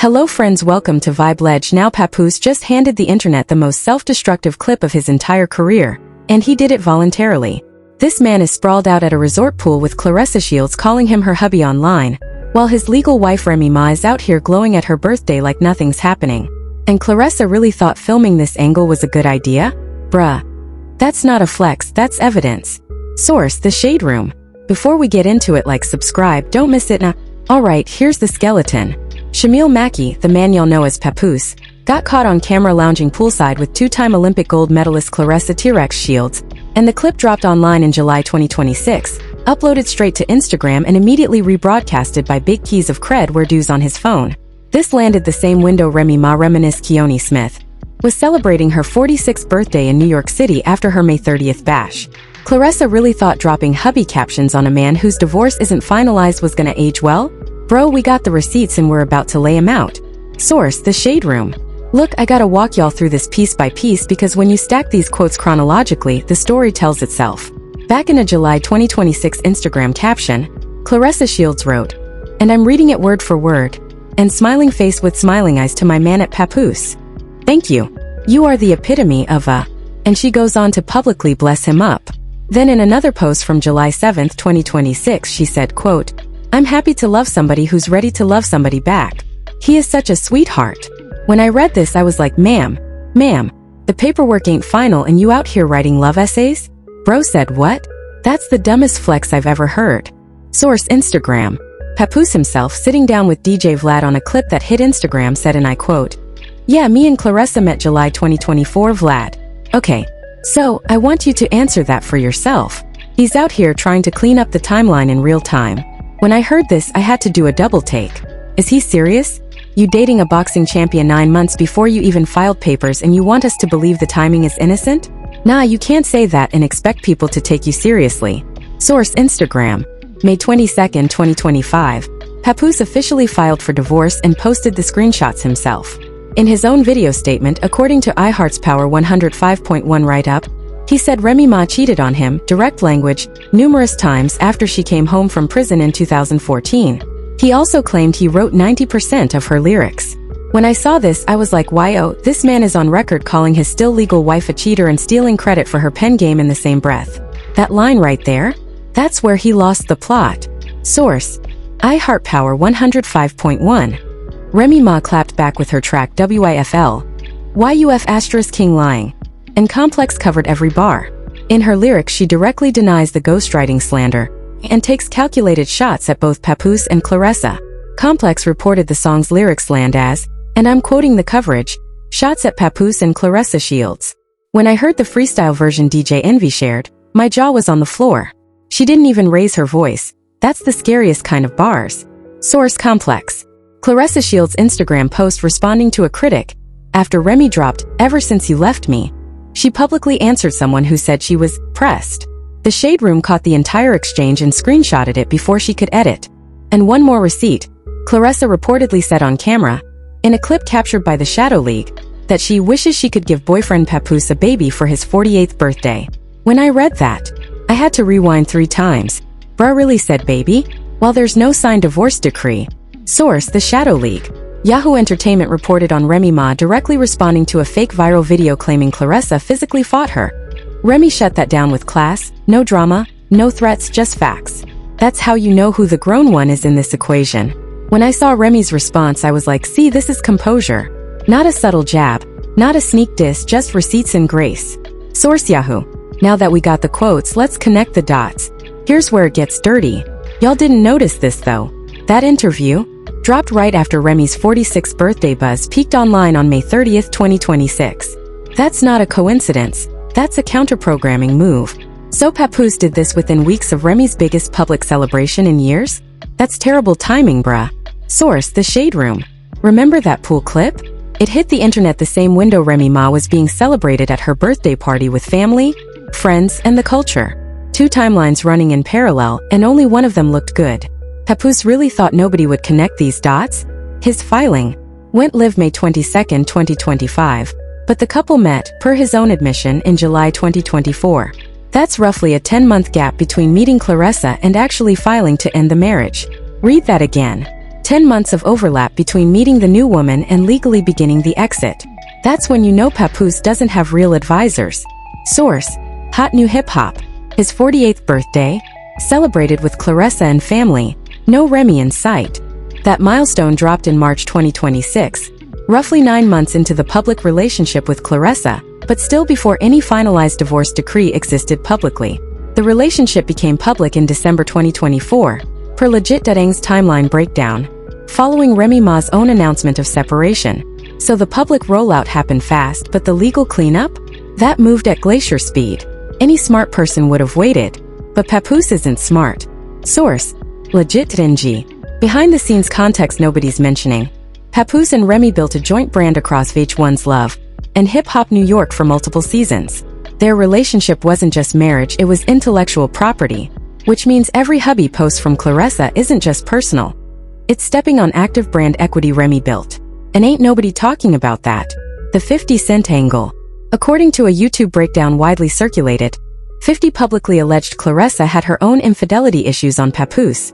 Hello friends, welcome to Vibe Ledge. Now Papoose just handed the internet the most self-destructive clip of his entire career, and he did it voluntarily. This man is sprawled out at a resort pool with Claressa Shields calling him her hubby online, while his legal wife Remy Ma is out here glowing at her birthday like nothing's happening. And Claressa really thought filming this angle was a good idea? Bruh. That's not a flex, that's evidence. Source, The Shade Room. Before we get into it, like, subscribe, don't miss it now. Alright, here's the skeleton. Shamil Mackey, the man y'all know as Papoose, got caught on camera lounging poolside with two-time Olympic gold medalist Claressa Shields, and the clip dropped online in July 2026, uploaded straight to Instagram and immediately rebroadcasted by Big Keys of Cred where dues on his phone. This landed the same window Remy Ma reminisced Keone Smith was celebrating her 46th birthday in New York City after her May 30th bash. Claressa really thought dropping hubby captions on a man whose divorce isn't finalized was gonna age well? Bro, we got the receipts and we're about to lay 'em out. Source, The Shade Room. Look, I gotta walk y'all through this piece by piece because when you stack these quotes chronologically, the story tells itself. Back in a July 2026 Instagram caption, Claressa Shields wrote, "And I'm reading it word for word, and smiling face with smiling eyes to my man at Papoose. Thank you. You are the epitome of a..." And she goes on to publicly bless him up. Then in another post from July 7, 2026, she said, quote, "I'm happy to love somebody who's ready to love somebody back. He is such a sweetheart." When I read this, I was like, ma'am, the paperwork ain't final and you out here writing love essays? Bro said what? That's the dumbest flex I've ever heard. Source, Instagram. Papoose himself, sitting down with DJ Vlad on a clip that hit Instagram, said, and I quote, "Yeah, me and Claressa met July 2024, Vlad." Okay, so I want you to answer that for yourself. He's out here trying to clean up the timeline in real time. When I heard this, I had to do a double take. Is he serious? You dating a boxing champion 9 months before you even filed papers and you want us to believe the timing is innocent? Nah, you can't say that and expect people to take you seriously. Source, Instagram. May 22, 2025. Papoose officially filed for divorce and posted the screenshots himself. In his own video statement, according to iHeart's Power 105.1 write-up, he said Remy Ma cheated on him, direct language, numerous times after she came home from prison in 2014. He also claimed he wrote 90% of her lyrics. When I saw this, I was like, why, this man is on record calling his still legal wife a cheater and stealing credit for her pen game in the same breath. That line right there? That's where he lost the plot. Source, iHeart Power 105.1. Remy Ma clapped back with her track WYFL. YUF King lying. And Complex covered every bar. In her lyrics, she directly denies the ghostwriting slander and takes calculated shots at both Papoose and Claressa. Complex reported the song's lyrics land as, and I'm quoting the coverage, "shots at Papoose and Claressa Shields." When I heard the freestyle version DJ Envy shared, my jaw was on the floor. She didn't even raise her voice. That's the scariest kind of bars. Source, Complex. Claressa Shields' Instagram post responding to a critic after Remy dropped, "Ever since you left me." She publicly answered someone who said she was pressed. The Shade Room caught the entire exchange and screenshotted it before she could edit. And one more receipt. Claressa reportedly said on camera, in a clip captured by the Shadow League, that she wishes she could give boyfriend Papoose a baby for his 48th birthday. When I read that, I had to rewind 3 times. Bruh really said baby? While there's no signed divorce decree. Source, The Shadow League. Yahoo Entertainment reported on Remy Ma directly responding to a fake viral video claiming Claressa physically fought her. Remy shut that down with class, no drama, no threats, just facts. That's how you know who the grown one is in this equation. When I saw Remy's response, I was like, see, this is composure. Not a subtle jab, not a sneak diss, just receipts and grace. Source, Yahoo. Now that we got the quotes, let's connect the dots. Here's where it gets dirty. Y'all didn't notice this though. That interview dropped right after Remy's 46th birthday buzz peaked online on May 30, 2026. That's not a coincidence. That's a counter-programming move. So Papoose did this within weeks of Remy's biggest public celebration in years? That's terrible timing, bruh. Source, The Shade Room. Remember that pool clip? It hit the internet the same window Remy Ma was being celebrated at her birthday party with family, friends, and the culture. 2 timelines running in parallel, and only one of them looked good. Papoose really thought nobody would connect these dots? His filing went live May 22, 2025. But the couple met, per his own admission, in July 2024. That's roughly a 10-month gap between meeting Claressa and actually filing to end the marriage. Read that again. 10 months of overlap between meeting the new woman and legally beginning the exit. That's when you know Papoose doesn't have real advisors. Source: HotNewHipHop. His 48th birthday? Celebrated with Claressa and family. No Remy in sight. That milestone dropped in March 2026, roughly 9 months into the public relationship with Claressa, but still before any finalized divorce decree existed publicly. The relationship became public in December 2024, per Legit.ng's timeline breakdown, following Remy Ma's own announcement of separation. So the public rollout happened fast, but the legal cleanup? That moved at glacier speed. Any smart person would have waited. But Papoose isn't smart. Source: Legit.ng. Behind the scenes context nobody's mentioning. Papoose and Remy built a joint brand across VH1's Love and Hip Hop New York for multiple seasons. Their relationship wasn't just marriage, it was intellectual property, which means every hubby post from Claressa isn't just personal. It's stepping on active brand equity Remy built. And ain't nobody talking about that. The 50 Cent angle. According to a YouTube breakdown widely circulated, 50 publicly alleged Claressa had her own infidelity issues on Papoose.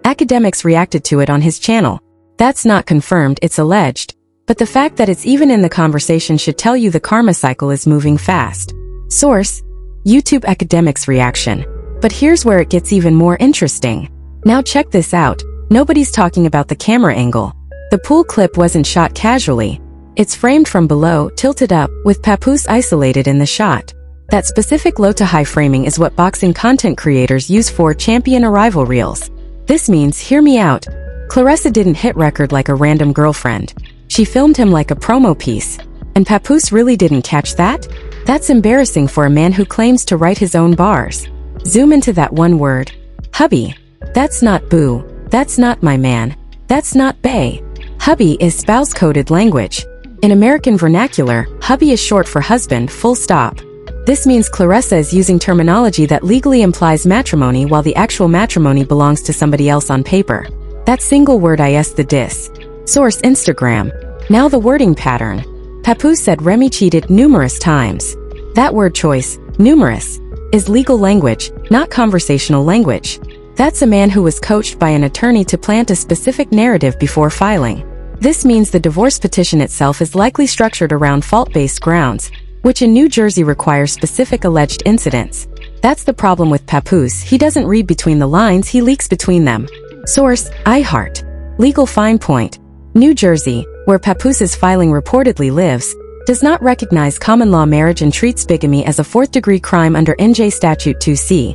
Academics reacted to it on his channel. That's not confirmed, it's alleged. But the fact that it's even in the conversation should tell you the karma cycle is moving fast. Source: YouTube academics reaction. But here's where it gets even more interesting. Now check this out. Nobody's talking about the camera angle. The pool clip wasn't shot casually. It's framed from below, tilted up, with Papoose isolated in the shot. That specific low to high framing is what boxing content creators use for champion arrival reels. This means, hear me out, Claressa didn't hit record like a random girlfriend. She filmed him like a promo piece. And Papoose really didn't catch that? That's embarrassing for a man who claims to write his own bars. Zoom into that one word. Hubby. That's not boo. That's not my man. That's not bae. Hubby is spouse-coded language. In American vernacular, hubby is short for husband, full stop. This means Claressa is using terminology that legally implies matrimony while the actual matrimony belongs to somebody else on paper. That single word is the diss. Source: Instagram. Now the wording pattern. Papoose said Remy cheated numerous times. That word choice, numerous, is legal language, not conversational language. That's a man who was coached by an attorney to plant a specific narrative before filing. This means the divorce petition itself is likely structured around fault-based grounds, which in New Jersey requires specific alleged incidents. That's the problem with Papoose, he doesn't read between the lines, he leaks between them. Source: iHeart. Legal fine point. New Jersey, where Papoose filing reportedly lives, does not recognize common law marriage and treats bigamy as a fourth-degree crime under NJ Statute 2C.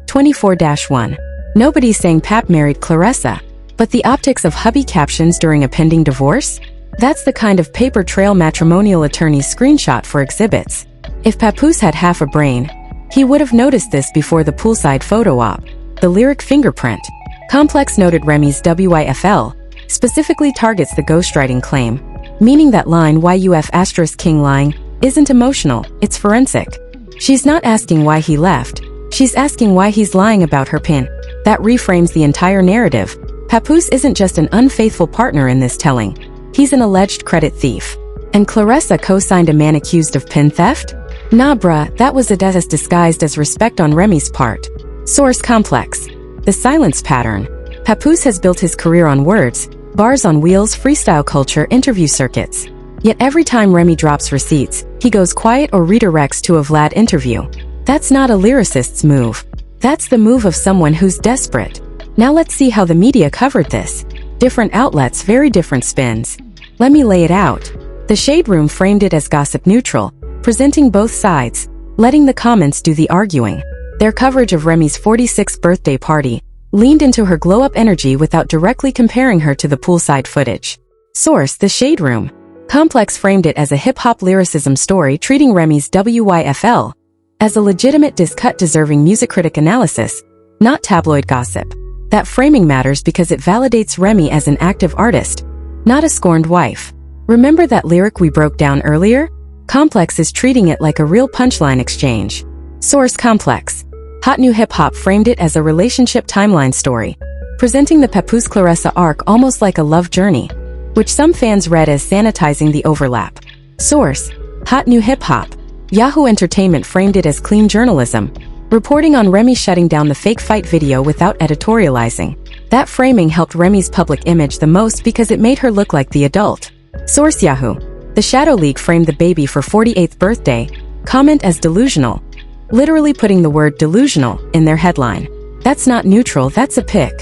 24-1. Nobody's saying Pap married Claressa. But the optics of hubby captions during a pending divorce? That's the kind of paper trail matrimonial attorneys screenshot for exhibits. If Papoose had half a brain, he would have noticed this before the Poolside photo op. The lyric fingerprint. Complex noted Remy's WYFL specifically targets the ghostwriting claim, meaning that line YUF king lying isn't emotional, it's forensic. She's not asking why he left, she's asking why he's lying about her pin. That reframes the entire narrative. Papoose isn't just an unfaithful partner in this telling. He's an alleged credit thief. And Claressa co-signed a man accused of pin theft? Nah bruh, that was a death disguised as respect on Remy's part. Source: Complex. The silence pattern. Papoose has built his career on words, bars on wheels, freestyle culture, interview circuits. Yet every time Remy drops receipts, he goes quiet or redirects to a Vlad interview. That's not a lyricist's move. That's the move of someone who's desperate. Now let's see how the media covered this. Different outlets, very different spins. Let me lay it out. The Shade Room framed it as gossip neutral, presenting both sides, letting the comments do the arguing. Their coverage of Remy's 46th birthday party leaned into her glow-up energy without directly comparing her to the Poolside footage. Source: The Shade Room. Complex framed it as a hip-hop lyricism story treating Remy's WYFL as a legitimate discut deserving music critic analysis, not tabloid gossip. That framing matters because it validates Remy as an active artist, not a scorned wife. Remember that lyric we broke down earlier? Complex is treating it like a real punchline exchange. Source: Complex. HotNewHipHop framed it as a relationship timeline story, presenting the Papoose-Claressa arc almost like a love journey, which some fans read as sanitizing the overlap. Source: HotNewHipHop. Yahoo Entertainment framed it as clean journalism, reporting on Remy shutting down the fake fight video without editorializing. That framing helped Remy's public image the most because it made her look like the adult. Source Yahoo. The Shadow League framed the baby for 48th birthday comment as delusional, literally putting the word delusional in their headline. That's not neutral, that's a pic.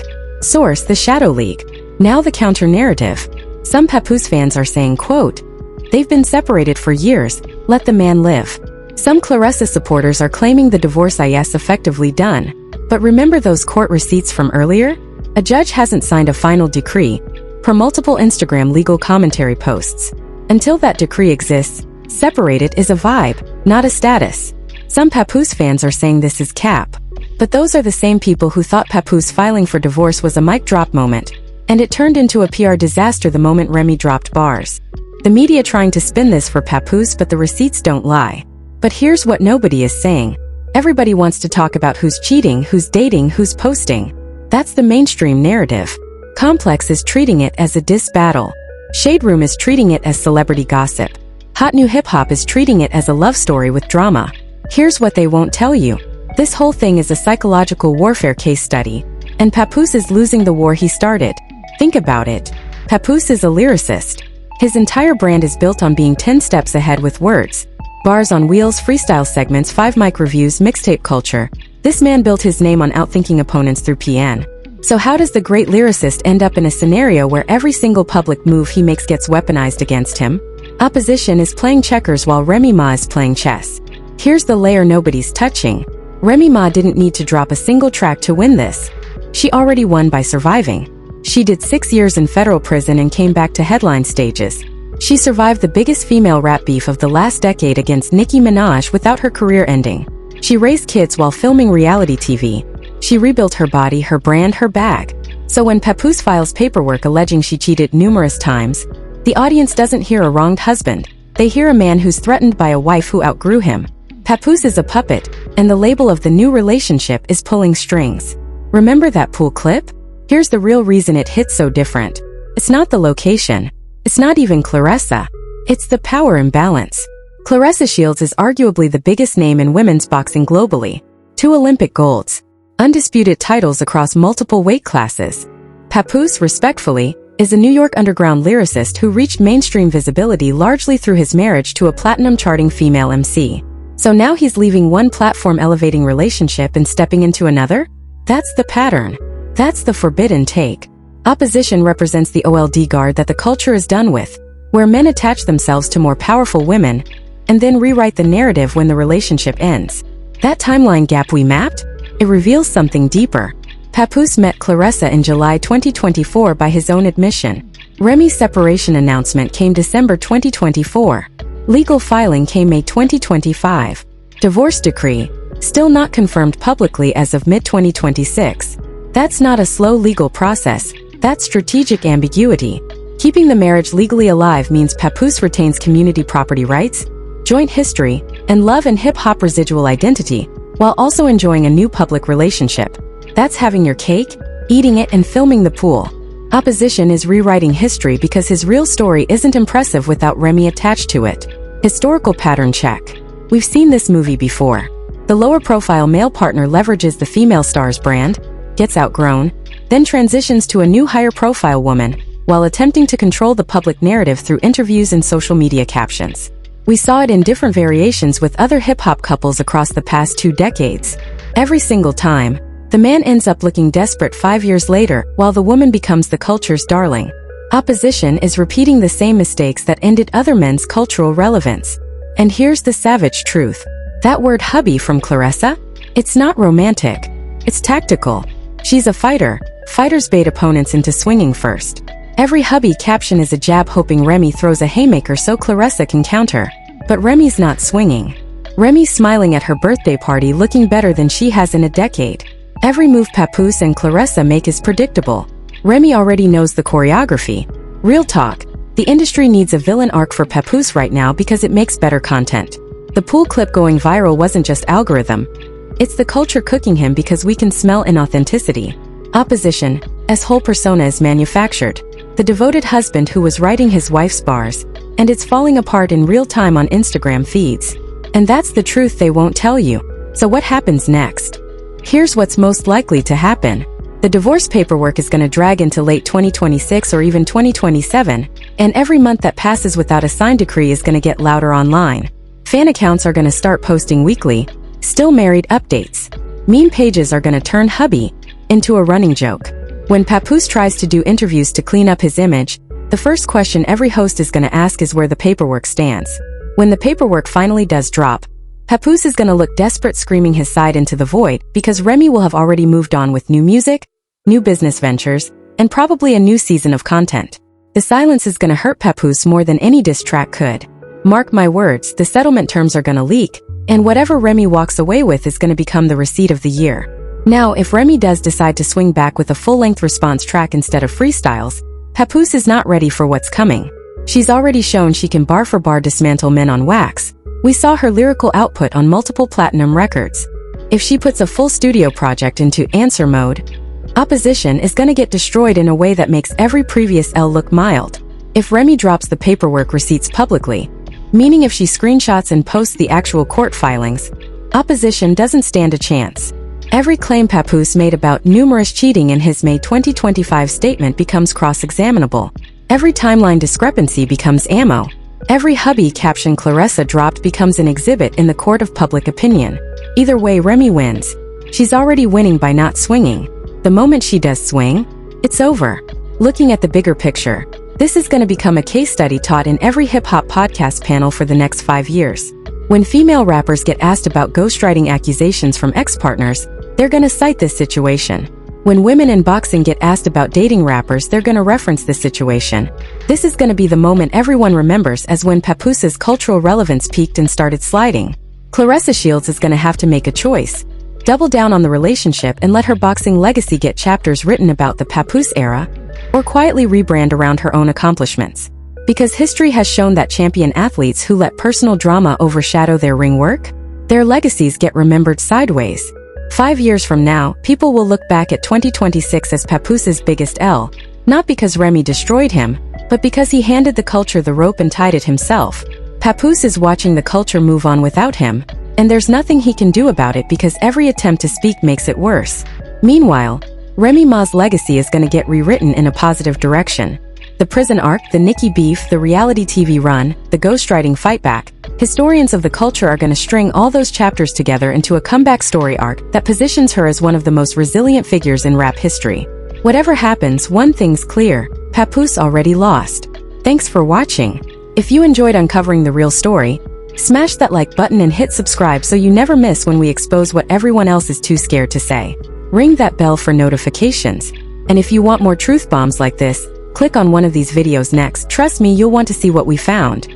Source: The Shadow League. Now the counter-narrative. Some Papoose fans are saying, quote, "They've been separated for years, let the man live." Some Claressa supporters are claiming the divorce is effectively done. But remember those court receipts from earlier? A judge hasn't signed a final decree, per multiple Instagram legal commentary posts. Until that decree exists, separated is a vibe, not a status. Some Papoose fans are saying this is cap. But those are the same people who thought Papoose filing for divorce was a mic drop moment, and it turned into a PR disaster the moment Remy dropped bars. The media trying to spin this for Papoose, but the receipts don't lie. But here's what nobody is saying. Everybody wants to talk about who's cheating, who's dating, who's posting. That's the mainstream narrative. Complex is treating it as a diss battle. Shade Room is treating it as celebrity gossip. HotNewHipHop is treating it as a love story with drama. Here's what they won't tell you. This whole thing is a psychological warfare case study, and Papoose is losing the war he started. Think about it. Papoose is a lyricist. His entire brand is built on being 10 steps ahead with words. Bars on wheels, freestyle segments, 5-mic reviews, mixtape culture. This man built his name on outthinking opponents through PN. So how does the great lyricist end up in a scenario where every single public move he makes gets weaponized against him? Opposition is playing checkers while Remy Ma is playing chess. Here's the layer nobody's touching. Remy Ma didn't need to drop a single track to win this. She already won by surviving. She did 6 years in federal prison and came back to headline stages. She survived the biggest female rap beef of the last decade against Nicki Minaj without her career ending. She raised kids while filming reality TV. She rebuilt her body, her brand, her bag. So when Papoose files paperwork alleging she cheated numerous times, the audience doesn't hear a wronged husband. They hear a man who's threatened by a wife who outgrew him. Papoose is a puppet, and the label of the new relationship is pulling strings. Remember that pool clip? Here's the real reason it hits so different. It's not the location. It's not even Claressa. It's the power imbalance. Claressa Shields is arguably the biggest name in women's boxing globally. 2 Olympic golds. Undisputed titles across multiple weight classes. Papoose, respectfully, is a New York underground lyricist who reached mainstream visibility largely through his marriage to a platinum-charting female MC. So now he's leaving one platform-elevating relationship and stepping into another? That's the pattern. That's the forbidden take. Opposition represents the old guard that the culture is done with, where men attach themselves to more powerful women, and then rewrite the narrative when the relationship ends. That timeline gap we mapped? It reveals something deeper. Papoose met Claressa in July 2024 by his own admission. Remy's separation announcement came December 2024. Legal filing came May 2025. Divorce decree, still not confirmed publicly as of mid-2026. That's not a slow legal process, that's strategic ambiguity. Keeping the marriage legally alive means Papoose retains community property rights, joint history, and love and hip-hop residual identity, while also enjoying a new public relationship. That's having your cake, eating it, and filming the pool. Opposition is rewriting history because his real story isn't impressive without Remy attached to it. Historical pattern check. We've seen this movie before. The lower-profile male partner leverages the female star's brand, gets outgrown, then transitions to a new higher-profile woman, while attempting to control the public narrative through interviews and social media captions. We saw it in different variations with other hip-hop couples across the past 2 decades. Every single time, the man ends up looking desperate 5 years later, while the woman becomes the culture's darling. Opposition is repeating the same mistakes that ended other men's cultural relevance. And here's the savage truth. That word hubby from Claressa? It's not romantic. It's tactical. She's a fighter. Fighters bait opponents into swinging first. Every hubby caption is a jab hoping Remy throws a haymaker so Claressa can counter. But Remy's not swinging. Remy's smiling at her birthday party looking better than she has in a decade. Every move Papoose and Claressa make is predictable. Remy already knows the choreography. Real talk, the industry needs a villain arc for Papoose right now because it makes better content. The pool clip going viral wasn't just algorithm. It's the culture cooking him because we can smell inauthenticity. Opposition, as whole persona is manufactured. The devoted husband who was writing his wife's bars, and it's falling apart in real time on Instagram feeds. And that's the truth they won't tell you. So what happens next? Here's what's most likely to happen. The divorce paperwork is gonna drag into late 2026 or even 2027, and every month that passes without a signed decree is gonna get louder online. Fan accounts are gonna start posting weekly, still married updates. Meme pages are gonna turn hubby into a running joke. When Papoose tries to do interviews to clean up his image, the first question every host is gonna ask is where the paperwork stands. When the paperwork finally does drop, Papoose is gonna look desperate, screaming his side into the void because Remy will have already moved on with new music, new business ventures, and probably a new season of content. The silence is gonna hurt Papoose more than any diss track could. Mark my words, the settlement terms are gonna leak, and whatever Remy walks away with is gonna become the receipt of the year. Now, if Remy does decide to swing back with a full-length response track instead of freestyles, Papoose is not ready for what's coming. She's already shown she can bar for bar dismantle men on wax. We saw her lyrical output on multiple platinum records. If she puts a full studio project into answer mode, opposition is gonna get destroyed in a way that makes every previous L look mild. If Remy drops the paperwork receipts publicly, meaning if she screenshots and posts the actual court filings, opposition doesn't stand a chance. Every claim Papoose made about numerous cheating in his May 2025 statement becomes cross-examinable. Every timeline discrepancy becomes ammo. Every hubby caption Claressa dropped becomes an exhibit in the court of public opinion. Either way, Remy wins. She's already winning by not swinging. The moment she does swing, it's over. Looking at the bigger picture, this is going to become a case study taught in every hip-hop podcast panel for the next 5 years. When female rappers get asked about ghostwriting accusations from ex-partners, they're going to cite this situation. When women in boxing get asked about dating rappers, they're going to reference this situation. This is going to be the moment everyone remembers as when Papoose's cultural relevance peaked and started sliding. Claressa Shields is going to have to make a choice. Double down on the relationship and let her boxing legacy get chapters written about the Papoose era, or quietly rebrand around her own accomplishments. Because history has shown that champion athletes who let personal drama overshadow their ring work, their legacies get remembered sideways. 5 years from now, people will look back at 2026 as Papoose's biggest L, not because Remy destroyed him, but because he handed the culture the rope and tied it himself. Papoose is watching the culture move on without him, and there's nothing he can do about it because every attempt to speak makes it worse. Meanwhile, Remy Ma's legacy is gonna get rewritten in a positive direction. The prison arc, the Nicki beef, the reality TV run, the ghostwriting fightback, historians of the culture are gonna string all those chapters together into a comeback story arc that positions her as one of the most resilient figures in rap history. Whatever happens, one thing's clear: Papoose already lost. Thanks for watching. If you enjoyed uncovering the real story, smash that like button and hit subscribe so you never miss when we expose what everyone else is too scared to say. Ring that bell for notifications. And if you want more truth bombs like this, click on one of these videos next. Trust me, you'll want to see what we found.